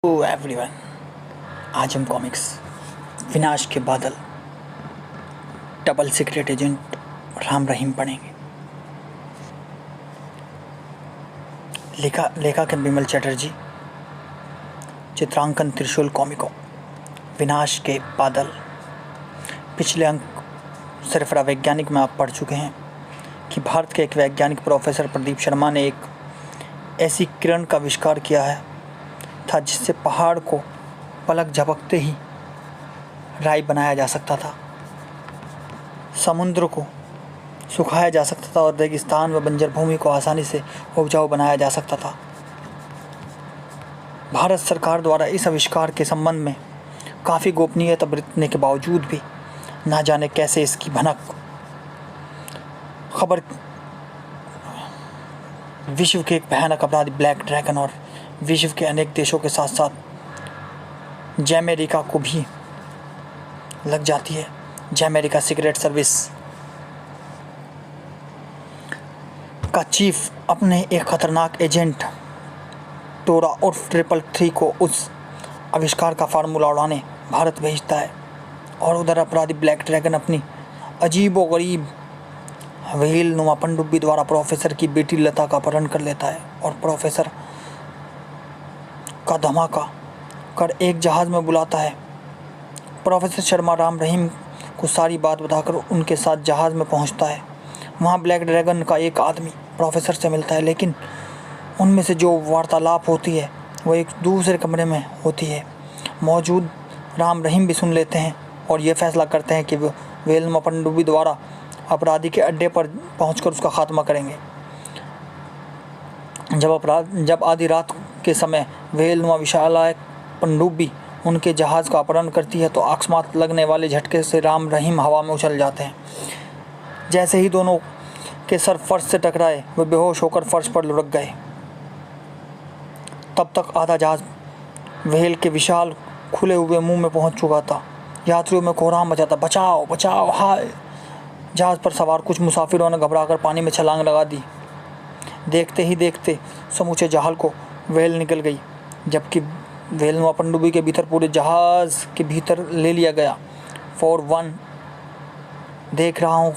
ओ everyone, आज हम comics विनाश के बादल double secret agent Ram Rahim पढ़ेंगे। लेखक है बिमल चटर्जी। चित्रांकन त्रिशूल कॉमिको। विनाश के बादल। पिछले अंक सरफरा वैज्ञानिक में आप पढ़ चुके हैं कि भारत के एक वैज्ञानिक प्रोफेसर प्रदीप शर्मा ने एक ऐसी किरण का आविष्कार किया था जिससे पहाड़ को पलक झपकते ही राई बनाया जा सकता था, समुद्र को सुखाया जा सकता था और रेगिस्तान व बंजर भूमि को आसानी से उपजाऊ बनाया जा सकता था। भारत सरकार द्वारा इस आविष्कार के संबंध में काफ़ी गोपनीयता बरतने के बावजूद भी ना जाने कैसे इसकी भनक खबर विश्व के एक भयानक अपराधी ब्लैक ड्रैगन और विश्व के अनेक देशों के साथ साथ जैमेरिका को भी लग जाती है। जैमेरिका सीक्रेट सर्विस का चीफ अपने एक खतरनाक एजेंट टोरा उर्फ 333 को उस आविष्कार का फार्मूला उड़ाने भारत भेजता है और उधर अपराधी ब्लैक ड्रैगन अपनी अजीबोगरीब व्हेल नुमा पनडुब्बी द्वारा प्रोफेसर की बेटी लता का अपहरण कर लेता है और प्रोफेसर का धमाका कर एक जहाज़ में बुलाता है। प्रोफेसर शर्मा राम रहीम को सारी बात बताकर उनके साथ जहाज़ में पहुंचता है। वहां ब्लैक ड्रैगन का एक आदमी प्रोफेसर से मिलता है, लेकिन उनमें से जो वार्तालाप होती है वो एक दूसरे कमरे में होती है। मौजूद राम रहीम भी सुन लेते हैं और ये फैसला करते हैं कि वो व्हेल पनडुब्बी द्वारा अपराधी के अड्डे पर पहुंचकर उसका खात्मा करेंगे। जब आधी रात के समय व्हेल विशालाकाय पनडुब्बी उनके जहाज़ का अपहरण करती है तो अकस्मात लगने वाले झटके से राम रहीम हवा में उछल जाते हैं। जैसे ही दोनों के सर फर्श से टकराए वे बेहोश होकर फर्श पर लुढ़क गए। तब तक आधा जहाज़ व्हेल के विशाल खुले हुए मुंह में पहुंच चुका था। यात्रियों में कोहराम मचा था, बचाओ बचाओ हाय। जहाज़ पर सवार कुछ मुसाफिरों ने घबराकर पानी में छलांग लगा दी। देखते ही देखते समूचे जहाज़ को व्हेल निकल गई, जबकि व्हेल पनडुब्बी के भीतर पूरे जहाज़ के भीतर ले लिया गया। 4-1 देख रहा हूँ।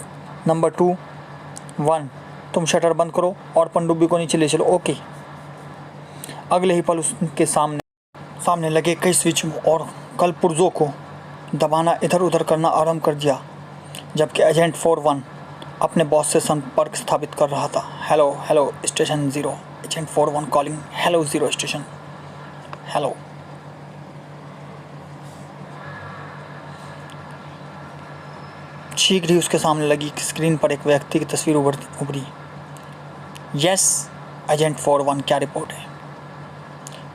नंबर 2-1 तुम शटर बंद करो और पनडुब्बी को नीचे ले चलो। ओके। अगले ही पल उसके सामने लगे कई स्विच और कलपुर्जों को दबाना इधर उधर करना आरंभ कर दिया, जबकि एजेंट 4-1 अपने बॉस से संपर्क स्थापित कर रहा था। Hello station 0। Agent 4-1 calling. Hello 0 station. Hello. शीघ्र ही उसके सामने लगी स्क्रीन पर एक व्यक्ति की तस्वीर उभरी। यस एजेंट 4-1, क्या रिपोर्ट है?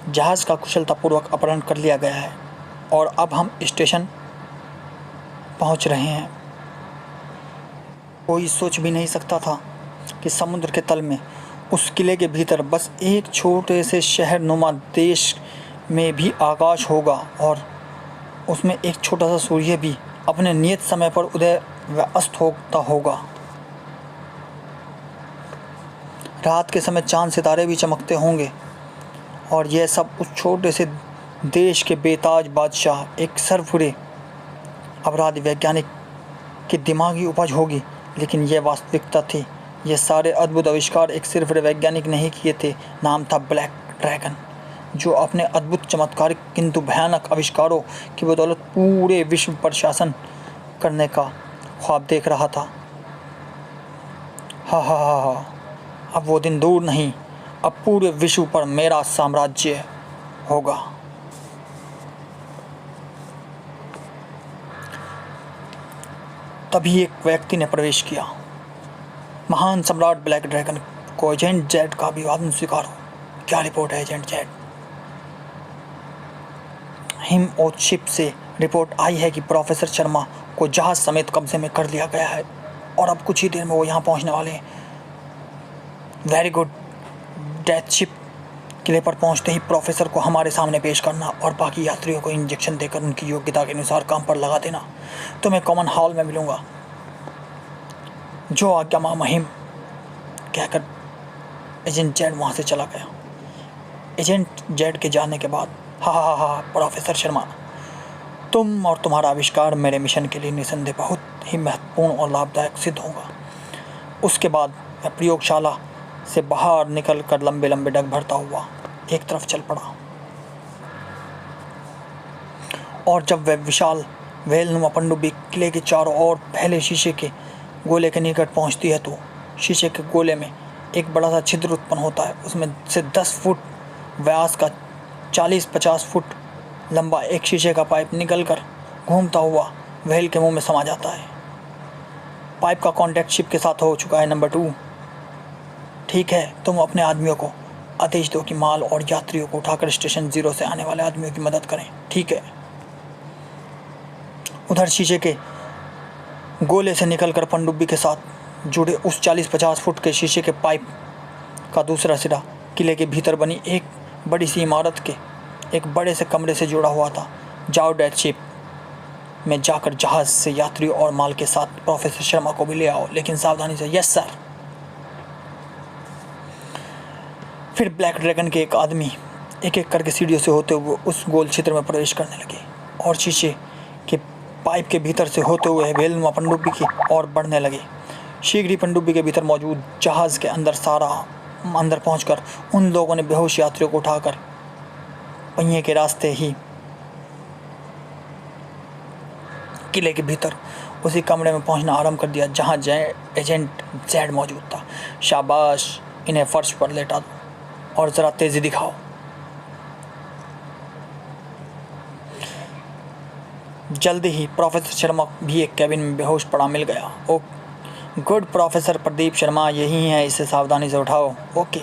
जहाज़ का कुशलतापूर्वक अपहरण कर लिया गया है और अब हम स्टेशन पहुंच रहे हैं। कोई सोच भी नहीं सकता था कि समुद्र के तल में उस किले के भीतर बस एक छोटे से शहर नुमा देश में भी आकाश होगा और उसमें एक छोटा सा सूर्य भी अपने नियत समय पर उदय व अस्त होता होगा। रात के समय चांद सितारे भी चमकते होंगे और यह सब उस छोटे से देश के बेताज बादशाह एक सर्वपुरे अपराधी वैज्ञानिक की दिमागी उपज होगी। लेकिन यह वास्तविकता थी। ये सारे अद्भुत आविष्कार एक सिर्फ वैज्ञानिक नहीं किए थे। नाम था ब्लैक ड्रैगन, जो अपने अद्भुत चमत्कारिक किंतु भयानक आविष्कारों की बदौलत पूरे विश्व पर शासन करने का ख्वाब देख रहा था। हा, अब वो दिन दूर नहीं, अब पूरे विश्व पर मेरा साम्राज्य होगा। तभी एक व्यक्ति ने प्रवेश किया। महान सम्राट ब्लैक ड्रैगन को एजेंट जेड का अभिवादन स्वीकारो। क्या रिपोर्ट है एजेंट जेड? हिम और शिप से रिपोर्ट आई है कि प्रोफेसर शर्मा को जहाज समेत कब्जे में कर लिया गया है और अब कुछ ही देर में वो यहाँ पहुँचने वाले हैं। Very good. डेथ शिप किले पर पहुँचते ही प्रोफेसर को हमारे सामने पेश करना और बाकी यात्रियों को इंजेक्शन देकर उनकी योग्यता के अनुसार काम पर लगा देना। तुम्हें कॉमन हॉल में मिलूंगा। जो आज्ञा मां महिम, कहकर एजेंट जेड वहाँ से चला गया। एजेंट जेड के जाने के बाद हा हा हा प्रोफेसर शर्मा, तुम और तुम्हारा आविष्कार मेरे मिशन के लिए निसंदेह बहुत ही महत्वपूर्ण और लाभदायक सिद्ध होगा। उसके बाद मैं प्रयोगशाला से बाहर निकल कर लंबे लंबे डग भरता हुआ एक तरफ चल पड़ा। और जब वह विशाल वेलनुमा पनडुब्बी किले के चारों ओर पहले शीशे के गोले के निकट पहुंचती है तो शीशे के गोले में एक बड़ा सा छिद्र उत्पन्न होता है। उसमें से 10 फुट व्यास का 40-50 फुट लंबा एक शीशे का पाइप निकलकर घूमता हुआ व्हेल के मुंह में समा जाता है। पाइप का कांटेक्ट शिप के साथ हो चुका है। नंबर 2, ठीक है, तुम अपने आदमियों को आदेश दो कि माल और यात्रियों को उठाकर स्टेशन 0 से आने वाले आदमियों की मदद करें। ठीक है। उधर शीशे के गोले से निकलकर पनडुब्बी के साथ जुड़े उस 40-50 फुट के शीशे के पाइप का दूसरा सिरा किले के भीतर बनी एक बड़ी सी इमारत के एक बड़े से कमरे से जुड़ा हुआ था। जाओ डेथ शिप में जाकर जहाज से यात्रियों और माल के साथ प्रोफेसर शर्मा को भी ले आओ, लेकिन सावधानी से। Yes sir. फिर ब्लैक ड्रैगन के एक आदमी एक एक करके सीढ़ियों से होते हुए उस गोल क्षेत्र में प्रवेश करने लगे और शीशे के पाइप के भीतर से होते हुए वेलनुमा पनडुब्बी की ओर बढ़ने लगे। शीघ्र ही पनडुब्बी के भीतर मौजूद जहाज के अंदर पहुंचकर उन लोगों ने बेहोश यात्रियों को उठाकर पहिए के रास्ते ही किले के भीतर उसी कमरे में पहुंचना आरंभ कर दिया जहां एजेंट जेड मौजूद था। शाबाश, इन्हें फर्श पर लेटा दो और ज़रा तेज़ी दिखाओ। जल्दी ही प्रोफेसर शर्मा भी एक कैबिन में बेहोश पड़ा मिल गया। ओ गुड प्रोफेसर प्रदीप शर्मा यही है, इसे सावधानी से उठाओ। ओके।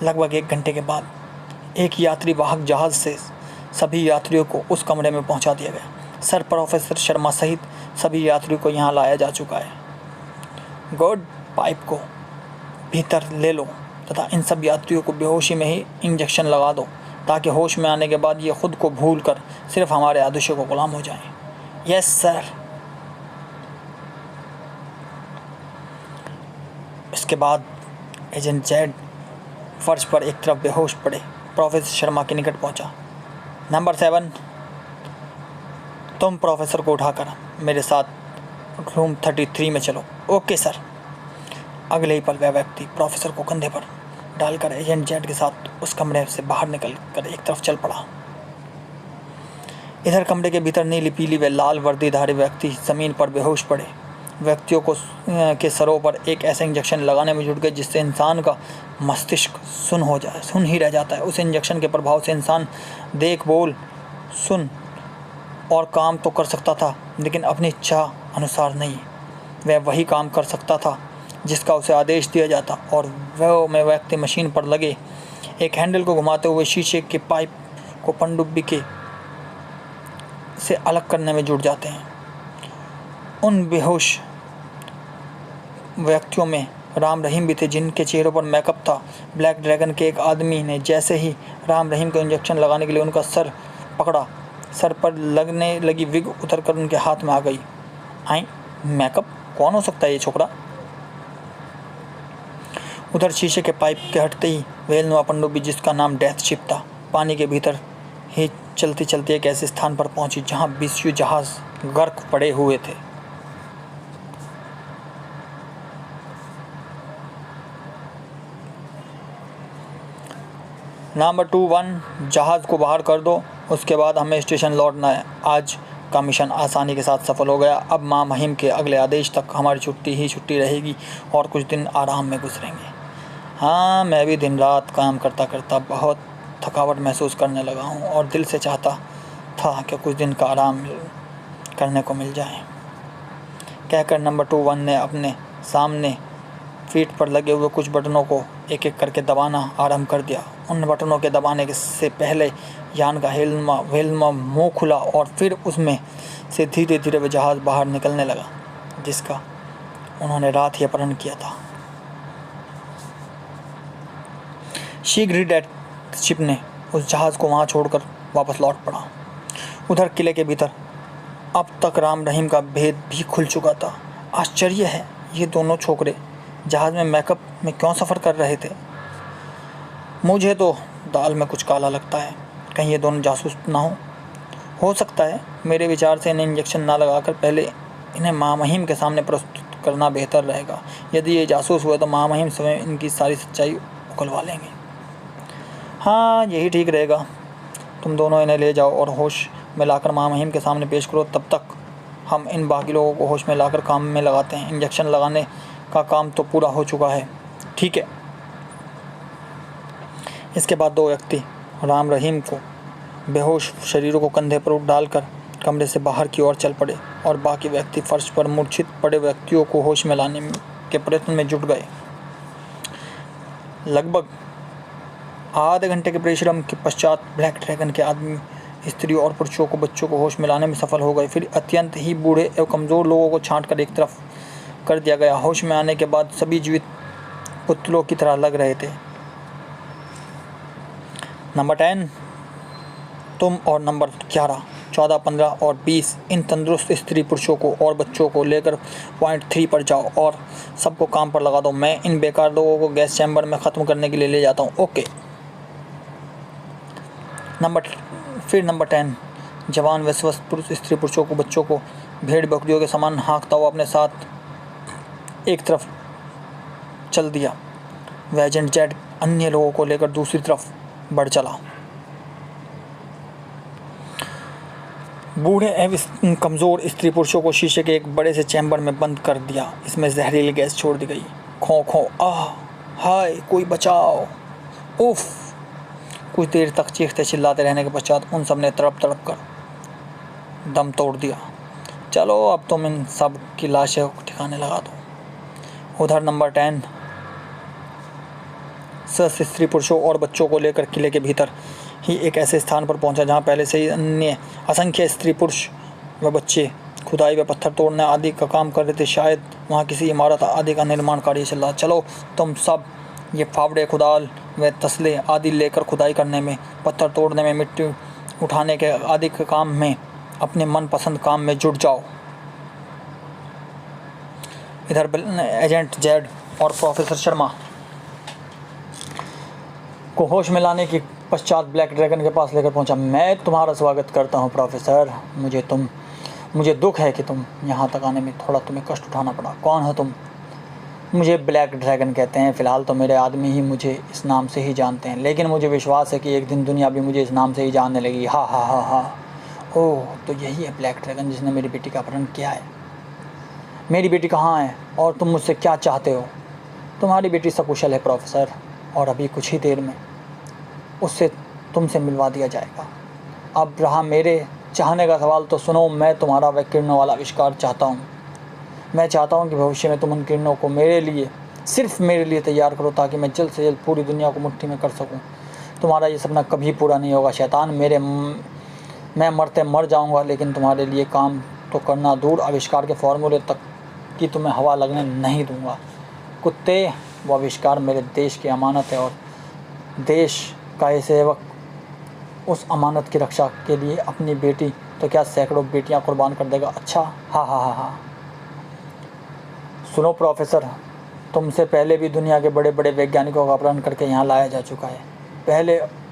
लगभग 1 घंटे के बाद एक यात्री वाहक जहाज से सभी यात्रियों को उस कमरे में पहुंचा दिया गया। सर, प्रोफेसर शर्मा सहित सभी यात्रियों को यहां लाया जा चुका है। गुड, पाइप को भीतर ले लो तथा इन सब यात्रियों को बेहोशी में ही इंजेक्शन लगा दो ताकि होश में आने के बाद ये खुद को भूल कर सिर्फ हमारे आदेशों को गुलाम हो जाएं। Yes sir. इसके बाद एजेंट जेड फर्श पर एक तरफ बेहोश पड़े प्रोफेसर शर्मा के निकट पहुंचा। नंबर 7, तुम प्रोफेसर को उठाकर मेरे साथ रूम 33 में चलो। Okay sir. अगले ही पल वह व्यक्ति प्रोफेसर को कंधे पर डालकर एजेंट जेड के साथ उस कमरे से बाहर निकल कर एक तरफ चल पड़ा। इधर कमरे के भीतर नीली पीली व लाल वर्दीधारी व्यक्ति ज़मीन पर बेहोश पड़े व्यक्तियों को के सरों पर एक ऐसा इंजेक्शन लगाने में जुट गए जिससे इंसान का मस्तिष्क सुन ही रह जाता है। उस इंजेक्शन के प्रभाव से इंसान देख, बोल, सुन और काम तो कर सकता था, लेकिन अपनी इच्छा अनुसार नहीं। वह वही काम कर सकता था जिसका उसे आदेश दिया जाता और वह व्यक्ति मशीन पर लगे एक हैंडल को घुमाते हुए शीशे के पाइप को पनडुब्बी के से अलग करने में जुट जाते हैं। उन बेहोश व्यक्तियों में राम रहीम भी थे जिनके चेहरों पर मेकअप था। ब्लैक ड्रैगन के एक आदमी ने जैसे ही राम रहीम को इंजेक्शन लगाने के लिए उनका सर पकड़ा, सर पर लगने लगी विग उतरकर उनके हाथ में आ गई। आई मेकअप कौन हो सकता है ये छोकरा? उधर शीशे के पाइप के हटते ही वेलनुमा पनडुब्बी, जिसका नाम डेथ शिप था, पानी के भीतर ही चलती चलती एक ऐसे स्थान पर पहुंची जहां 20 जहाज गर्क पड़े हुए थे। नंबर 21, जहाज़ को बाहर कर दो, उसके बाद हमें स्टेशन लौटना है। आज का मिशन आसानी के साथ सफल हो गया। अब माँ महिम के अगले आदेश तक हमारी छुट्टी ही छुट्टी रहेगी और कुछ दिन आराम में गुजरेंगे। हाँ, मैं भी दिन रात काम करता करता बहुत थकावट महसूस करने लगा हूँ और दिल से चाहता था कि कुछ दिन का आराम करने को मिल जाए। कहकर नंबर 21 ने अपने सामने फीट पर लगे हुए कुछ बटनों को एक एक करके दबाना आरंभ कर दिया। उन बटनों के दबाने से पहले यान का वेलनुमा मुँह खुला और फिर उसमें से धीरे धीरे वह जहाज़ बाहर निकलने लगा जिसका उन्होंने रात ही अपहरण किया था। शीघ्र ही डेथ शिप ने उस जहाज़ को वहाँ छोड़कर वापस लौट पड़ा। उधर किले के भीतर अब तक राम रहीम का भेद भी खुल चुका था। आश्चर्य है, ये दोनों छोकरे जहाज़ में मेकअप में क्यों सफ़र कर रहे थे? मुझे तो दाल में कुछ काला लगता है, कहीं ये दोनों जासूस ना हो सकता है। मेरे विचार से इन्हें इंजेक्शन ना लगाकर पहले इन्हें महामहिम के सामने प्रस्तुत करना बेहतर रहेगा। यदि ये जासूस हुए तो महामहिम स्वयं इनकी सारी सच्चाई उगलवा लेंगे। हाँ, यही ठीक रहेगा। तुम दोनों इन्हें ले जाओ और होश में लाकर महामहिम के सामने पेश करो। तब तक हम इन बाकी लोगों को होश में लाकर काम में लगाते हैं। इंजेक्शन लगाने का काम तो पूरा हो चुका है। ठीक है। इसके बाद 2 व्यक्ति राम रहीम को बेहोश शरीरों को कंधे पर डालकर कमरे से बाहर की ओर चल पड़े और बाकी व्यक्ति फर्श पर मूर्छित पड़े व्यक्तियों को होश में लाने के प्रयत्न में जुट गए। लगभग आधे घंटे के परिश्रम के पश्चात ब्लैक ड्रैगन के आदमी स्त्रियों और पुरुषों को बच्चों को होश में लाने में सफल हो गए। फिर अत्यंत ही बूढ़े एवं कमज़ोर लोगों को छांटकर एक तरफ कर दिया गया। होश में आने के बाद सभी जीवित पुतलों की तरह लग रहे थे। नंबर 10 तुम और नंबर 11, 14, 15 और 20 इन तंदुरुस्त स्त्री पुरुषों को और बच्चों को लेकर पॉइंट 3 पर जाओ और सबको काम पर लगा दो। मैं इन बेकार लोगों को गैस चैम्बर में ख़त्म करने के लिए ले जाता हूँ। ओके। नंबर 10 जवान व स्वस्थ पुरुष स्त्री पुरुषों को बच्चों को भेड़ बकरियों के समान हाँकता हुआ अपने साथ एक तरफ चल दिया। वह एजेंट जेड अन्य लोगों को लेकर दूसरी तरफ बढ़ चला। बूढ़े एवं कमज़ोर स्त्री पुरुषों को शीशे के एक बड़े से चैम्बर में बंद कर दिया। इसमें जहरीली गैस छोड़ दी गई। खो खो, आह, हाय, कोई बचाओ, उफ। कुछ देर तक चीखते चिल्लाते रहने के पश्चात उन सब ने तड़प तड़प कर दम तोड़ दिया। चलो अब तुम इन सब की लाशें ठिकाने लगा दो। उधर नंबर 10 स्वस्थ स्त्री पुरुषों और बच्चों को लेकर किले के भीतर ही एक ऐसे स्थान पर पहुंचा जहां पहले से ही अन्य असंख्य स्त्री पुरुष व बच्चे खुदाई व पत्थर तोड़ने आदि का काम कर रहे थे। शायद वहां किसी इमारत आदि का निर्माण कार्य चल रहा। चलो तुम सब ये फावड़े, कुदाल व तसले आदि लेकर खुदाई करने में, पत्थर तोड़ने में, मिट्टी उठाने के आदि के काम में, अपने मनपसंद काम में जुट जाओ। इधर एजेंट जेड और प्रोफेसर शर्मा को होश में लाने के पश्चात ब्लैक ड्रैगन के पास लेकर पहुंचा। मैं तुम्हारा स्वागत करता हूं प्रोफेसर। मुझे दुख है कि तुम यहाँ तक आने में थोड़ा तुम्हें कष्ट उठाना पड़ा। कौन हो तुम? मुझे ब्लैक ड्रैगन कहते हैं। फ़िलहाल तो मेरे आदमी ही मुझे इस नाम से ही जानते हैं, लेकिन मुझे विश्वास है कि एक दिन दुनिया भी मुझे इस नाम से ही जानने लगी। हा हा हा हा। ओह, तो यही है ब्लैक ड्रैगन जिसने मेरी बेटी का अपहरण किया है। मेरी बेटी कहाँ है और तुम मुझसे क्या चाहते हो? तुम्हारी बेटी सकुशल है प्रोफेसर, और अभी कुछ ही देर में उससे तुमसे मिलवा दिया जाएगा। अब रहा मेरे चाहने का सवाल, तो सुनो। मैं तुम्हारा वह किरणों वाला आविष्कार चाहता हूँ। मैं चाहता हूँ कि भविष्य में तुम उन किरणों को मेरे लिए, सिर्फ मेरे लिए तैयार करो, ताकि मैं जल्द से जल्द पूरी दुनिया को मुट्ठी में कर सकूँ। तुम्हारा ये सपना कभी पूरा नहीं होगा शैतान। मैं मरते मर जाऊँगा, लेकिन तुम्हारे लिए काम तो करना दूर, आविष्कार के फॉर्मूले तक की तुम्हें हवा लगने नहीं दूँगा। कुत्ते, वो आविष्कार मेरे देश की अमानत है, और देश का ये सेवक उस अमानत की रक्षा के लिए अपनी बेटी तो क्या सैकड़ों बेटियां कुर्बान कर देगा। अच्छा, हाँ हाँ हाँ हाँ। सुनो प्रोफेसर, तुमसे पहले भी दुनिया के बड़े बड़े वैज्ञानिकों का अपहरण करके यहाँ लाया जा चुका है।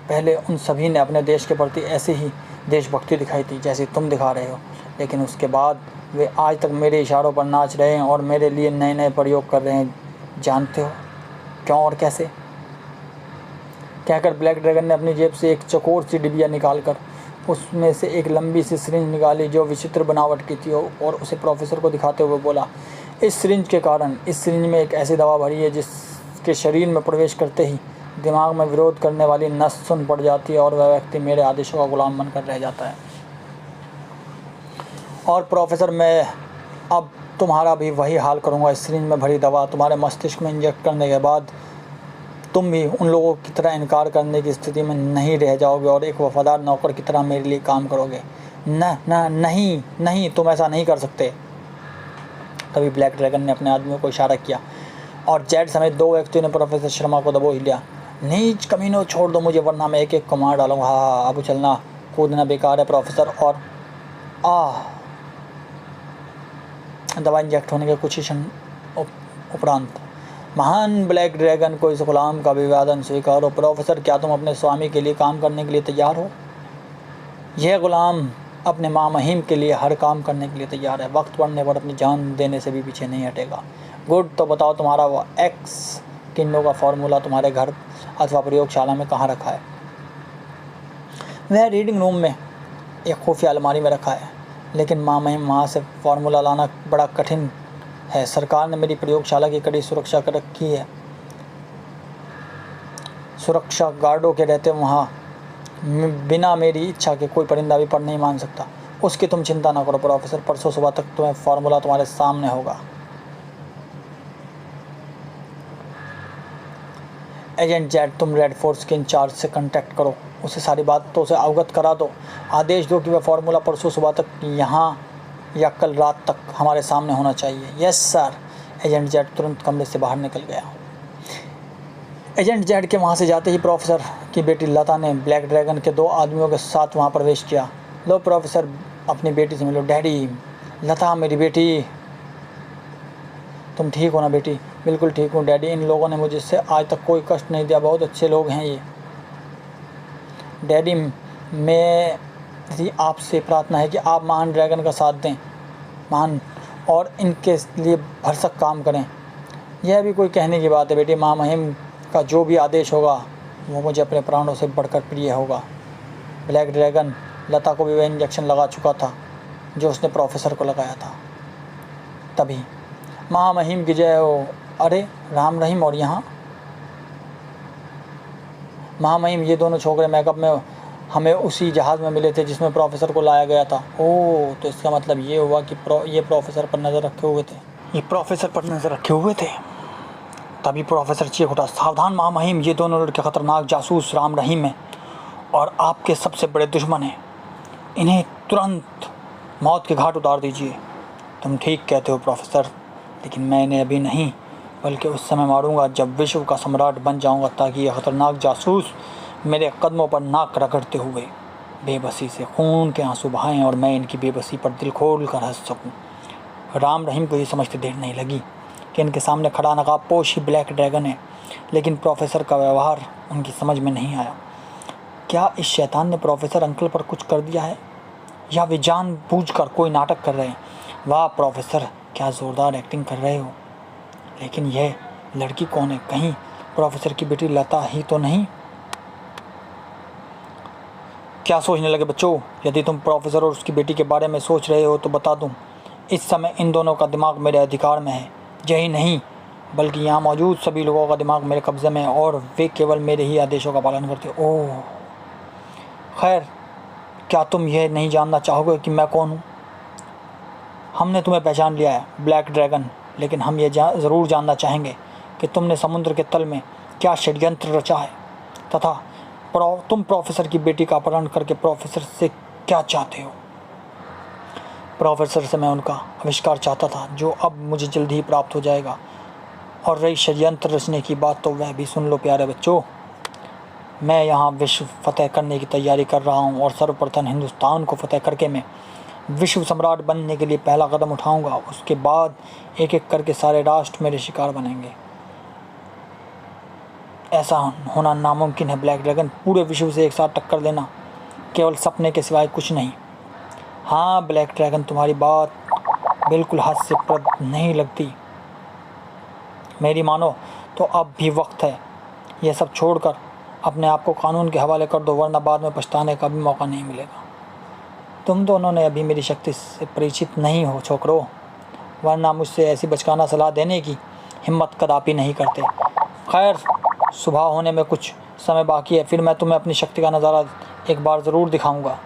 पहले उन सभी ने अपने देश के प्रति ऐसी ही देशभक्ति दिखाई थी जैसी तुम दिखा रहे हो, लेकिन उसके बाद वे आज तक मेरे इशारों पर नाच रहे हैं और मेरे लिए नए नए प्रयोग कर रहे हैं। जानते हो क्यों और कैसे? कहकर ब्लैक ड्रैगन ने अपनी जेब से एक चकोर सी डिबिया निकालकर उसमें से एक लंबी सी सिरिंज निकाली जो विचित्र बनावट की थी, और उसे प्रोफेसर को दिखाते हुए बोला, इस सिरिंज के कारण, इस सिरिंज में एक ऐसी दवा भरी है जिसके शरीर में प्रवेश करते ही दिमाग में विरोध करने वाली नस सुन पड़ जाती है और वह व्यक्ति मेरे आदेशों का गुलाम बनकर रह जाता है। और प्रोफेसर, मैं अब तुम्हारा भी वही हाल करूँगा। इस सिरिंज में भरी दवा तुम्हारे मस्तिष्क में इंजेक्ट करने के बाद तुम भी उन लोगों की तरह इनकार करने की स्थिति में नहीं रह जाओगे और एक वफादार नौकर की तरह मेरे लिए काम करोगे। नहीं, तुम ऐसा नहीं कर सकते। तभी ब्लैक ड्रैगन ने अपने आदमियों को इशारा किया और जेड समेत 2 व्यक्तियों ने प्रोफेसर शर्मा को दबो ही लिया। नीच कमीनों, छोड़ दो मुझे, वरना मैं एक एक को मार डालूंगा। हाँ, अब चलना कूदना बेकार है प्रोफेसर। और दवा इंजेक्ट होने के कुछ ही क्षण उपरांत महान ब्लैक ड्रैगन को इस गुलाम का अभिवादन स्वीकारो। प्रोफेसर, क्या तुम अपने स्वामी के लिए काम करने के लिए तैयार हो? यह गुलाम अपने मामहिम के लिए हर काम करने के लिए तैयार है। वक्त पड़ने पर अपनी जान देने से भी पीछे नहीं हटेगा। गुड, तो बताओ तुम्हारा वो एक्स किन्नो का फॉर्मूला तुम्हारे घर अथवा प्रयोगशाला में कहाँ रखा है? वह रीडिंग रूम में एक खुफिया अलमारी में रखा है, लेकिन मामहिम वहाँ से फार्मूला लाना बड़ा कठिन है। सरकार ने मेरी प्रयोगशाला की कड़ी सुरक्षा कर रखी है। सुरक्षा गार्डों के रहते वहाँ बिना मेरी इच्छा के कोई परिंदा भी पर नहीं मान सकता। उसकी तुम चिंता ना करो प्रोफेसर, परसों सुबह तक तुम्हें फार्मूला तुम्हारे सामने होगा। एजेंट जेड, तुम रेड फोर्स के इंचार्ज से कांटेक्ट करो, उसे सारी बातों से अवगत करा दो। आदेश दो कि वह फार्मूला परसों सुबह तक यहाँ या कल रात तक हमारे सामने होना चाहिए। Yes sir. एजेंट जेड तुरंत कमरे से बाहर निकल गया। एजेंट जेड के वहाँ से जाते ही प्रोफेसर की बेटी लता ने ब्लैक ड्रैगन के 2 आदमियों के साथ वहाँ प्रवेश किया। लो प्रोफेसर, अपनी बेटी से मिलो। डैडी, लता मेरी बेटी। तुम ठीक हो ना बेटी? बिल्कुल ठीक हूँ डैडी, इन लोगों ने मुझे से आज तक कोई कष्ट नहीं दिया, बहुत अच्छे लोग हैं ये। डैडी, मेरी आपसे प्रार्थना है कि आप महान ड्रैगन का साथ दें, महान, और इनके लिए भरसक काम करें। यह भी कोई कहने की बात है बेटी, महामहिम का जो भी आदेश होगा वो मुझे अपने प्राणों से बढ़कर प्रिय होगा। ब्लैक ड्रैगन लता को भी वह इंजेक्शन लगा चुका था जो उसने प्रोफेसर को लगाया था। तभी महामहिम की जय हो। अरे राम रहीम, और यहाँ महामहिम, ये दोनों छोकरे मेकअप में हमें उसी जहाज़ में मिले थे जिसमें प्रोफेसर को लाया गया था। ओह, तो इसका मतलब ये हुआ कि ये प्रोफेसर पर नज़र रखे हुए थे। ये प्रोफेसर पर नज़र रखे हुए थे। तभी प्रोफेसर चीख उठा, सावधान महामहिम, ये दोनों लड़के खतरनाक जासूस राम रहीम हैं और आपके सबसे बड़े दुश्मन हैं। इन्हें तुरंत मौत के घाट उतार दीजिए। तुम ठीक कहते हो प्रोफेसर, लेकिन मैं इन्हें अभी नहीं, बल्कि उस समय मारूंगा जब विश्व का सम्राट बन जाऊंगा, ताकि ये खतरनाक जासूस मेरे कदमों पर नाक रगड़ते हुए बेबसी से खून के आंसू बहाएं और मैं इनकी बेबसी पर दिल खोल कर हंस सकूं। राम रहीम को ये समझते देर नहीं लगी कि इनके सामने खड़ा नकाबपोश ही ब्लैक ड्रैगन है, लेकिन प्रोफेसर का व्यवहार उनकी समझ में नहीं आया। क्या इस शैतान ने प्रोफेसर अंकल पर कुछ कर दिया है, या वे जानबूझकर कोई नाटक कर रहे हैं? वाह प्रोफेसर, क्या ज़ोरदार एक्टिंग कर रहे हो। लेकिन यह लड़की कौन है? कहीं प्रोफेसर की बेटी लता ही तो नहीं? क्या सोचने लगे बच्चों? यदि तुम प्रोफेसर और उसकी बेटी के बारे में सोच रहे हो तो बता दूं, इस समय इन दोनों का दिमाग मेरे अधिकार में है। यही नहीं, बल्कि यहाँ मौजूद सभी लोगों का दिमाग मेरे कब्ज़े में है और वे केवल मेरे ही आदेशों का पालन करते। ओह खैर, क्या तुम यह नहीं जानना चाहोगे कि मैं कौन हूँ? हमने तुम्हें पहचान लिया है ब्लैक ड्रैगन, लेकिन हम ये ज़रूर जानना चाहेंगे कि तुमने समुद्र के तल में क्या षड्यंत्र रचा है, तथा तुम प्रोफेसर की बेटी का अपहरण करके प्रोफेसर से क्या चाहते हो। प्रोफेसर से मैं उनका आविष्कार चाहता था, जो अब मुझे जल्द ही प्राप्त हो जाएगा। और रही षड्यंत्र रचने की बात, तो वह भी सुन लो प्यारे बच्चों। मैं यहाँ विश्व फतेह करने की तैयारी कर रहा हूँ और सर्वप्रथम हिंदुस्तान को फतेह करके मैं विश्व सम्राट बनने के लिए पहला कदम उठाऊंगा। उसके बाद एक एक करके सारे राष्ट्र मेरे शिकार बनेंगे। ऐसा होना नामुमकिन है ब्लैक ड्रैगन, पूरे विश्व से एक साथ टक्कर देना केवल सपने के सिवाय कुछ नहीं। हाँ ब्लैक ड्रैगन, तुम्हारी बात बिल्कुल हद से प्रद नहीं लगती। मेरी मानो तो अब भी वक्त है। यह सब छोड़कर अपने आप को कानून के हवाले कर दो, वरना बाद में पछताने का भी मौका नहीं मिलेगा। तुम दोनों ने अभी मेरी शक्ति से परिचित नहीं हो छोकरो, वरना मुझसे ऐसी बचकाना सलाह देने की हिम्मत कदापि नहीं करते। खैर, सुबह होने में कुछ समय बाकी है, फिर मैं तुम्हें अपनी शक्ति का नज़ारा एक बार ज़रूर दिखाऊंगा।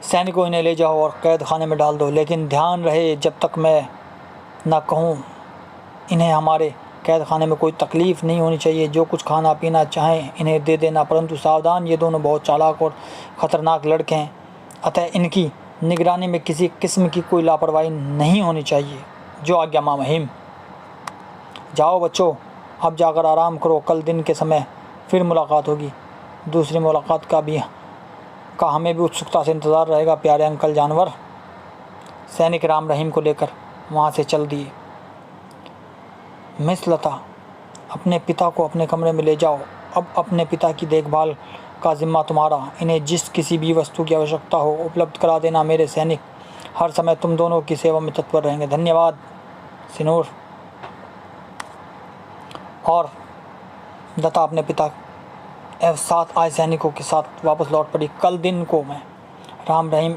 सैनिकों, इन्हें ले जाओ और कैद खाने में डाल दो, लेकिन ध्यान रहे जब तक मैं न कहूँ इन्हें हमारे कैद खाने में कोई तकलीफ़ नहीं होनी चाहिए। जो कुछ खाना पीना चाहें इन्हें दे देना, परंतु सावधान, ये दोनों बहुत चालाक और ख़तरनाक लड़के हैं, अतः इनकी निगरानी में किसी किस्म की कोई लापरवाही नहीं होनी चाहिए। जो आज्ञा मामहिम। जाओ बच्चों, अब जाकर आराम करो, कल दिन के समय फिर मुलाकात होगी। दूसरी मुलाकात का हमें भी उत्सुकता से इंतज़ार रहेगा प्यारे अंकल जानवर। सैनिक राम रहीम को लेकर वहाँ से चल दिए। मिस लता, अपने पिता को अपने कमरे में ले जाओ। अब अपने पिता की देखभाल का जिम्मा तुम्हारा। इन्हें जिस किसी भी वस्तु की आवश्यकता हो उपलब्ध करा देना। मेरे सैनिक हर समय तुम दोनों की सेवा में तत्पर रहेंगे। धन्यवाद सिनोर। और लता अपने पिता एवं 7 आए सैनिकों के साथ वापस लौट पड़ी। कल दिन को मैं राम रहीम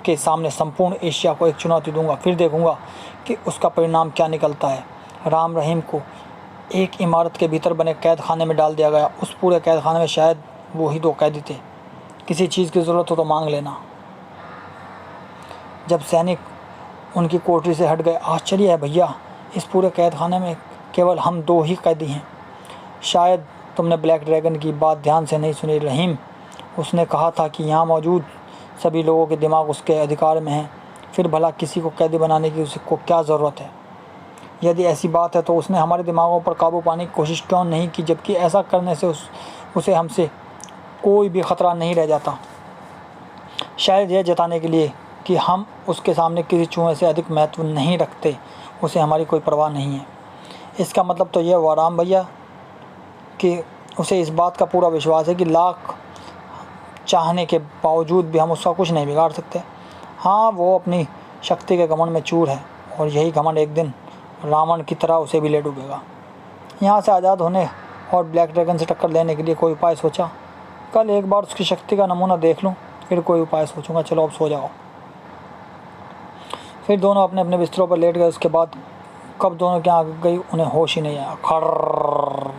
के सामने संपूर्ण एशिया को एक चुनौती दूंगा, फिर देखूंगा कि उसका परिणाम क्या निकलता है। राम रहीम को एक इमारत के भीतर बने कैद खाने में डाल दिया गया। उस पूरे कैद खाने में शायद वो ही 2 कैदी थे। किसी चीज़ की ज़रूरत हो तो मांग लेना। जब सैनिक उनकी कोठरी से हट गए, आश्चर्य है भैया, इस पूरे कैद खाने में केवल हम 2 ही कैदी हैं। शायद तुमने ब्लैक ड्रैगन की बात ध्यान से नहीं सुनी रहीम। उसने कहा था कि यहाँ मौजूद सभी लोगों के दिमाग उसके अधिकार में हैं। फिर भला किसी को कैदी बनाने की उसको क्या ज़रूरत है? यदि ऐसी बात है तो उसने हमारे दिमागों पर काबू पाने की कोशिश क्यों नहीं की, जबकि ऐसा करने से उसे हमसे कोई भी ख़तरा नहीं रह जाता। शायद यह जताने के लिए कि हम उसके सामने किसी चूहे से अधिक महत्व नहीं रखते। उसे हमारी कोई परवाह नहीं है। इसका मतलब तो यह हुआ राम भैया कि उसे इस बात का पूरा विश्वास है कि लाख चाहने के बावजूद भी हम उसका कुछ नहीं बिगाड़ सकते। हाँ, वो अपनी शक्ति के घमंड में चूर है और यही घमंड एक दिन रावण की तरह उसे भी ले डूबेगा। यहाँ से आज़ाद होने और ब्लैक ड्रैगन से टक्कर लेने के लिए कोई उपाय सोचा? कल एक बार उसकी शक्ति का नमूना देख लूँ, फिर कोई उपाय सोचूंगा। चलो अब सो जाओ। फिर दोनों अपने अपने बिस्तरों पर लेट गए। उसके बाद कब दोनों की आँख गई उन्हें होश ही नहीं आया। खर्र।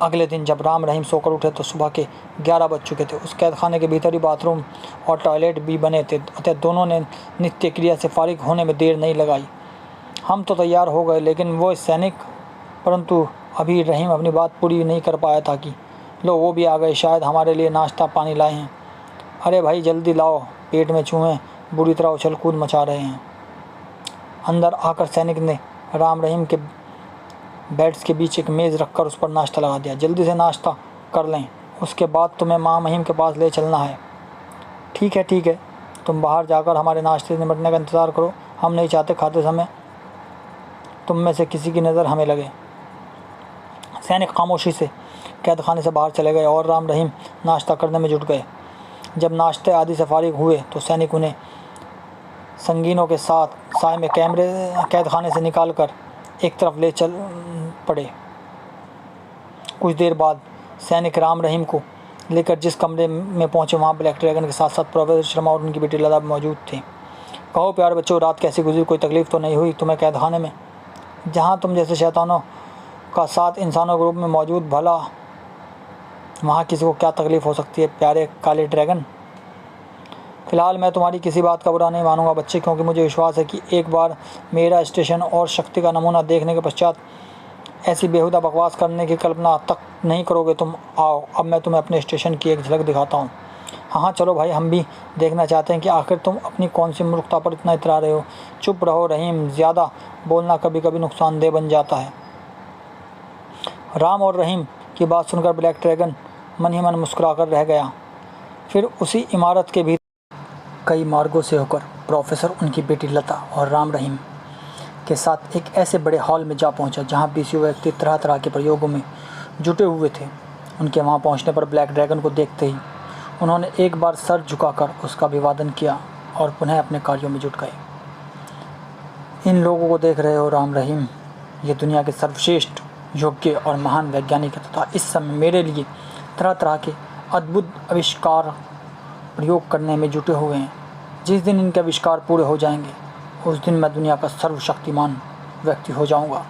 अगले दिन जब राम रहीम सोकर उठे तो सुबह के 11 बज चुके थे। उस कैद खाने के भीतर ही बाथरूम और टॉयलेट भी बने थे, अतः दोनों ने नित्य क्रिया से फारिग होने में देर नहीं लगाई। हम तो तैयार हो गए, लेकिन वो सैनिक, परंतु अभी रहीम अपनी बात पूरी नहीं कर पाया था कि लो वो भी आ गए। शायद हमारे लिए नाश्ता पानी लाए हैं। अरे भाई जल्दी लाओ, पेट में चूहे बुरी तरह उछल कूद मचा रहे हैं। अंदर आकर सैनिक ने राम रहीम के बेड्स के बीच एक मेज़ रखकर उस पर नाश्ता लगा दिया। जल्दी से नाश्ता कर लें, उसके बाद तुम्हें माँ महिम के पास ले चलना है। ठीक है, तुम बाहर जाकर हमारे नाश्ते से निपटने का इंतज़ार करो। हम नहीं चाहते खाते समय तुम में से किसी की नज़र हमें लगे। सैनिक खामोशी से कैद खाने से बाहर चले गए और राम रहीम नाश्ता करने में जुट गए। जब नाश्ते आदि से फारिग हुए तो सैनिक उन्हें संगीनों के साथ साय में कैद खाने से निकाल कर एक तरफ ले चल पड़े। कुछ देर बाद सैनिक राम रहीम को लेकर जिस कमरे में पहुंचे, वहां ब्लैक ड्रैगन के साथ साथ प्रोफेसर शर्मा और उनकी बेटी लता मौजूद थी। कहो प्यारे बच्चों, रात कैसी गुजरी? कोई तकलीफ़ तो नहीं हुई तुम्हें कैद खाने में? जहां तुम जैसे शैतानों का साथ इंसानों के रूप में मौजूद, भला वहाँ किसी को क्या तकलीफ़ हो सकती है प्यारे काले ड्रैगन? फ़िलहाल मैं तुम्हारी किसी बात का बुरा नहीं मानूंगा बच्चे, क्योंकि मुझे विश्वास है कि एक बार मेरा स्टेशन और शक्ति का नमूना देखने के पश्चात ऐसी बेहुदा बकवास करने की कल्पना तक नहीं करोगे तुम। आओ अब मैं तुम्हें अपने स्टेशन की एक झलक दिखाता हूँ। हाँ चलो भाई, हम भी देखना चाहते हैं कि आखिर तुम अपनी कौन सी मूर्खता पर इतना इतरा रहे हो। चुप रहो रहीम, ज़्यादा बोलना कभी कभी नुकसानदेह बन जाता है। राम और रहीम की बात सुनकर ब्लैक ड्रैगन मन ही मन मुस्कुराकर रह गया। फिर उसी इमारत के भीतर कई मार्गों से होकर प्रोफेसर, उनकी बेटी लता और राम रहीम के साथ एक ऐसे बड़े हॉल में जा पहुंचा जहां 20 व्यक्ति तरह तरह के प्रयोगों में जुटे हुए थे। उनके वहां पहुंचने पर ब्लैक ड्रैगन को देखते ही उन्होंने एक बार सर झुकाकर उसका अभिवादन किया और पुनः अपने कार्यों में जुट गए। इन लोगों को देख रहे हो राम रहीम, ये दुनिया के सर्वश्रेष्ठ, योग्य और महान वैज्ञानिक तथा इस समय मेरे लिए तरह तरह के अद्भुत आविष्कार प्रयोग करने में जुटे हुए हैं। जिस दिन इनके आविष्कार पूरे हो जाएंगे उस दिन मैं दुनिया का सर्वशक्तिमान व्यक्ति हो जाऊंगा।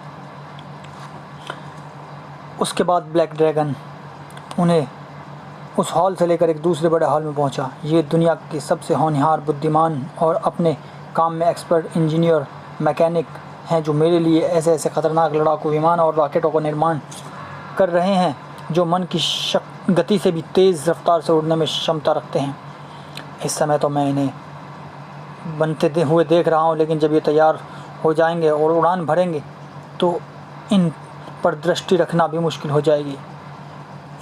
उसके बाद ब्लैक ड्रैगन उन्हें उस हॉल से लेकर एक दूसरे बड़े हॉल में पहुंचा। ये दुनिया के सबसे होनहार, बुद्धिमान और अपने काम में एक्सपर्ट इंजीनियर, मैकेनिक हैं जो मेरे लिए ऐसे ऐसे ख़तरनाक लड़ाकू विमान और रॉकेटों का निर्माण कर रहे हैं जो मन की गति से भी तेज़ रफ्तार से उड़ने में क्षमता रखते हैं। इस समय तो मैं इन्हें बनते हुए देख रहा हूँ, लेकिन जब ये तैयार हो जाएंगे और उड़ान भरेंगे तो इन पर दृष्टि रखना भी मुश्किल हो जाएगी।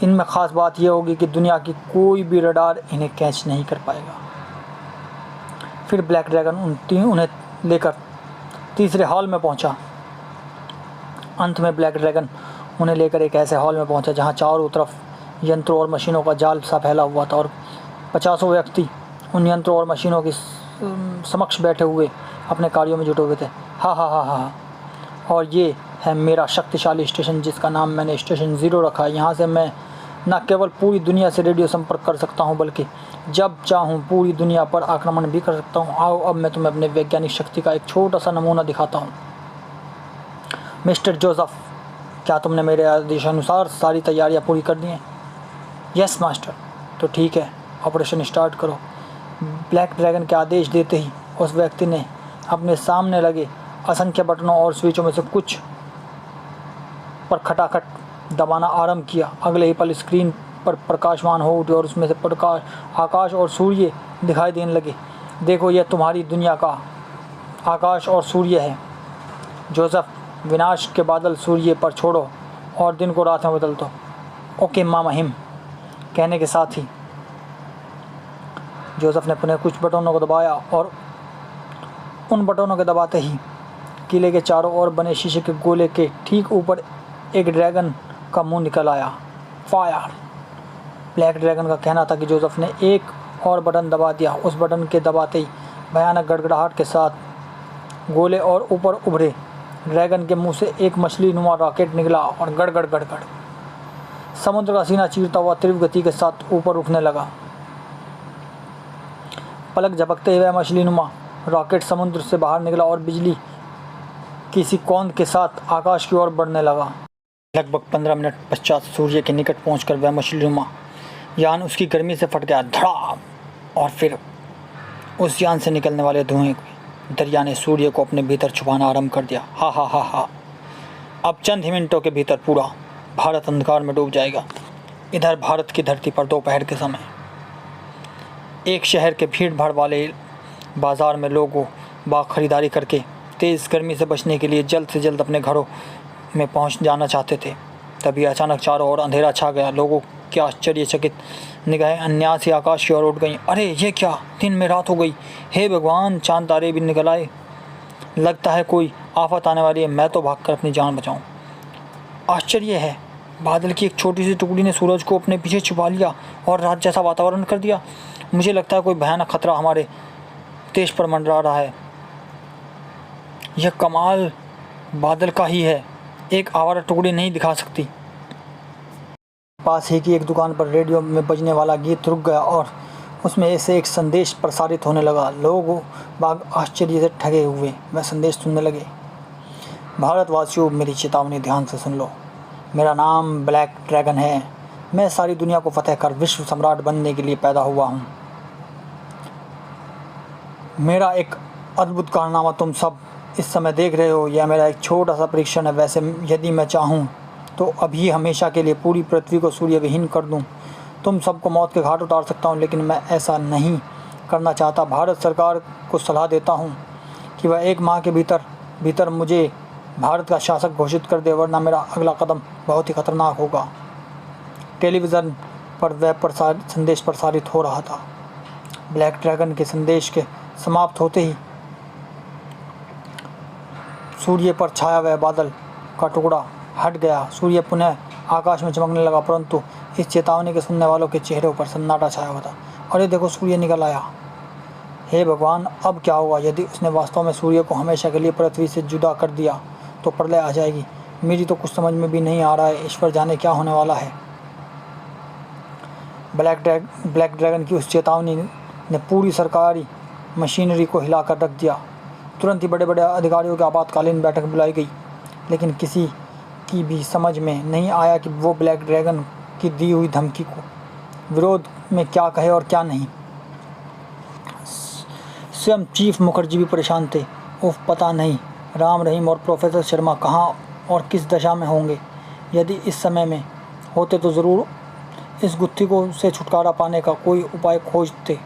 इनमें ख़ास बात यह होगी कि दुनिया की कोई भी रडार इन्हें कैच नहीं कर पाएगा। फिर ब्लैक ड्रैगन उन्हें लेकर तीसरे हॉल में पहुंचा। अंत में ब्लैक ड्रैगन उन्हें लेकर एक ऐसे हॉल में पहुंचा जहां चारों तरफ यंत्रों और मशीनों का जाल सा फैला हुआ था और 50 व्यक्ति उन यंत्रों और मशीनों के समक्ष बैठे हुए अपने कार्यों में जुटे हुए थे। हा हा हा हा। और ये है मेरा शक्तिशाली स्टेशन जिसका नाम मैंने स्टेशन 0 रखा है। यहाँ से मैं न केवल पूरी दुनिया से रेडियो संपर्क कर सकता हूँ बल्कि जब चाहूँ पूरी दुनिया पर आक्रमण भी कर सकता हूँ। आओ अब मैं तुम्हें अपने वैज्ञानिक शक्ति का एक छोटा सा नमूना दिखाता हूँ। मिस्टर जोसेफ, क्या तुमने मेरे आदेशानुसार सारी तैयारियाँ पूरी कर दी हैं? Yes master. तो ठीक है, ऑपरेशन स्टार्ट करो। ब्लैक ड्रैगन के आदेश देते ही उस व्यक्ति ने अपने सामने लगे असंख्य बटनों और स्विचों में से कुछ पर खटाखट दबाना आरंभ किया। अगले ही पल स्क्रीन पर प्रकाशमान हो उठे और उसमें से प्रकाश, आकाश और सूर्य दिखाई देने लगे। देखो, यह तुम्हारी दुनिया का आकाश और सूर्य है। जोसेफ, विनाश के बादल सूर्य पर छोड़ो और दिन को रात में बदल दो। ओके मामा हिम। कहने के साथ ही जोसेफ ने पुनः कुछ बटनों को दबाया और उन बटनों के दबाते ही किले के चारों ओर बने शीशे के गोले के ठीक ऊपर एक ड्रैगन का मुंह निकल आया। फायर। ब्लैक ड्रैगन का कहना था कि जोसेफ ने एक और बटन दबा दिया। उस बटन के दबाते ही भयानक गड़गड़ाहट के साथ गोले और ऊपर उभरे ड्रैगन के मुंह से एक मछली नुमा रॉकेट निकला और गड़गड़ गड़गड़ समुद्र का सीना चीरता हुआ तीव्र गति के साथ ऊपर उठने लगा। पलक झपकते हुए मछली नुमा रॉकेट समुद्र से बाहर निकला और बिजली किसी कौंध के साथ आकाश की ओर बढ़ने लगा। लगभग 15 मिनट पश्चात सूर्य के निकट पहुंचकर वह मछली नुमा यान उसकी गर्मी से फट गया। धड़ाम। और फिर उस यान से निकलने वाले धुएं दरिया ने सूर्य को अपने भीतर छुपाना आरंभ कर दिया। हा हा हा हा। अब चंद ही मिनटों के भीतर पूरा भारत अंधकार में डूब जाएगा। इधर भारत की धरती पर दोपहर के समय एक शहर के भीड़ भाड़ वाले बाजार में लोगों बाग खरीदारी करके तेज़ गर्मी से बचने के लिए जल्द से जल्द अपने घरों में पहुंच जाना चाहते थे। तभी अचानक चारों ओर अंधेरा छा गया। लोगों की आश्चर्यचकित निगाहें अन्यास ही आकाश की ओर उठ गईं। अरे ये क्या, दिन में रात हो गई। हे भगवान, चांद तारे भी निकल आए। लगता है कोई आफत आने वाली है। मैं तो भागकर अपनी जान बचाऊं। आश्चर्य है, बादल की एक छोटी सी टुकड़ी ने सूरज को अपने पीछे छुपा लिया और रात जैसा वातावरण कर दिया। मुझे लगता है कोई भयानक खतरा हमारे देश पर मंडरा रहा है। यह कमाल बादल का ही है, एक आवारा टुकड़ी नहीं दिखा सकती। पास ही की एक दुकान पर रेडियो में बजने वाला गीत रुक गया और उसमें से एक संदेश प्रसारित होने लगा। लोग बाग आश्चर्य से ठगे हुए वह संदेश सुनने लगे। भारतवासियों, मेरी चेतावनी ध्यान से सुन लो। मेरा नाम ब्लैक ड्रैगन है। मैं सारी दुनिया को फतेह कर विश्व सम्राट बनने के लिए पैदा हुआ हूँ। मेरा एक अद्भुत कारनामा तुम सब इस समय देख रहे हो। यह मेरा एक छोटा सा परीक्षण है। वैसे यदि मैं चाहूँ तो अभी हमेशा के लिए पूरी पृथ्वी को सूर्य विहीन कर दूँ, तुम सबको मौत के घाट उतार सकता हूँ, लेकिन मैं ऐसा नहीं करना चाहता। भारत सरकार को सलाह देता हूँ कि वह 1 माह के भीतर मुझे भारत का शासक घोषित कर दे, वरना मेरा अगला कदम बहुत ही खतरनाक होगा। टेलीविज़न पर वह संदेश प्रसारित हो रहा था। ब्लैक ड्रैगन के संदेश के समाप्त होते ही सूर्य पर छाया हुआ बादल का टुकड़ा हट गया। सूर्य पुनः आकाश में चमकने लगा, परंतु इस चेतावनी के सुनने वालों के चेहरों पर सन्नाटा छाया हुआ था। अरे देखो, सूर्य निकल आया। हे भगवान, अब क्या होगा? यदि उसने वास्तव में सूर्य को हमेशा के लिए पृथ्वी से जुदा कर दिया तो प्रलय आ जाएगी। मेरी तो कुछ समझ में भी नहीं आ रहा है। ईश्वर जाने क्या होने वाला है। ब्लैक ड्रैगन की उस चेतावनी ने पूरी सरकारी मशीनरी को हिलाकर रख दिया। तुरंत ही बड़े बड़े अधिकारियों की आपातकालीन बैठक बुलाई गई, लेकिन किसी की भी समझ में नहीं आया कि वो ब्लैक ड्रैगन की दी हुई धमकी को विरोध में क्या कहे और क्या नहीं। स्वयं चीफ मुखर्जी भी परेशान थे। उफ, पता नहीं राम रहीम और प्रोफेसर शर्मा कहाँ और किस दशा में होंगे। यदि इस समय में होते तो ज़रूर इस गुत्थी को से छुटकारा पाने का कोई उपाय खोजते।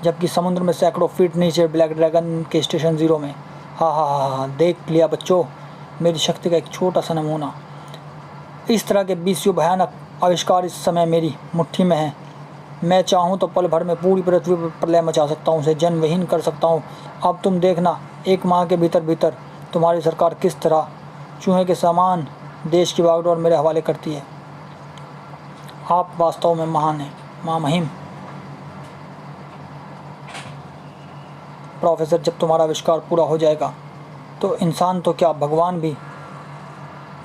जबकि समुद्र में सैकड़ों फीट नीचे ब्लैक ड्रैगन के स्टेशन 0 में। हाँ हाँ हाँ हाँ, देख लिया बच्चों, मेरी शक्ति का एक छोटा सा नमूना। इस तरह के 20 भयानक आविष्कार इस समय मेरी मुट्ठी में हैं। मैं चाहूँ तो पल भर में पूरी पृथ्वी पर प्रलय मचा सकता हूँ, उसे जन्मविहीन कर सकता हूँ। अब तुम देखना, एक माह के भीतर भीतर तुम्हारी सरकार किस तरह चूहे के समान देश की बागडोर मेरे हवाले करती है। आप वास्तव में महान हैं, महामहिम। प्रोफेसर, जब तुम्हारा आविष्कार पूरा हो जाएगा तो इंसान तो क्या, भगवान भी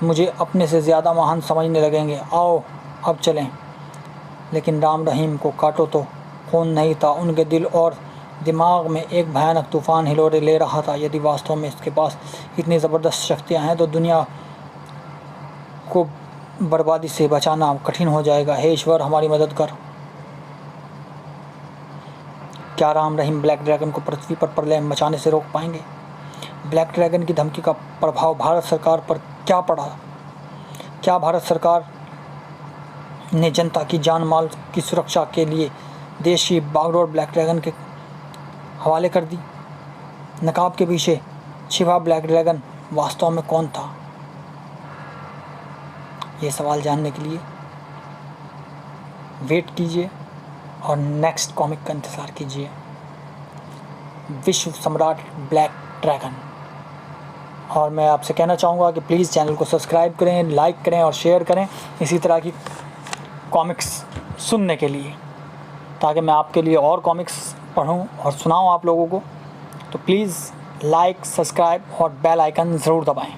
मुझे अपने से ज़्यादा महान समझने लगेंगे। आओ अब चलें। लेकिन राम रहीम को काटो तो खून नहीं था, उनके दिल और दिमाग में एक भयानक तूफान हिलोरे ले रहा था। यदि वास्तव में इसके पास इतनी ज़बरदस्त शक्तियाँ हैं तो दुनिया को बर्बादी से बचाना कठिन हो जाएगा। हे ईश्वर, हमारी मदद कर। क्या राम रहीम ब्लैक ड्रैगन को पृथ्वी पर प्रलय मचाने से रोक पाएंगे? ब्लैक ड्रैगन की धमकी का प्रभाव भारत सरकार पर क्या पड़ा? क्या भारत सरकार ने जनता की जान माल की सुरक्षा के लिए देश की बागडोर ब्लैक ड्रैगन के हवाले कर दी? नकाब के पीछे छिपा ब्लैक ड्रैगन वास्तव में कौन था? ये सवाल जानने के लिए वेट कीजिए और नेक्स्ट कॉमिक का इंतज़ार कीजिए। विश्व सम्राट ब्लैक ड्रैगन। और मैं आपसे कहना चाहूँगा कि प्लीज़ चैनल को सब्सक्राइब करें, लाइक करें और शेयर करें इसी तरह की कॉमिक्स सुनने के लिए, ताकि मैं आपके लिए और कॉमिक्स पढूं और सुनाऊं आप लोगों को। तो प्लीज़ लाइक, सब्सक्राइब और बेल आइकन ज़रूर दबाएं।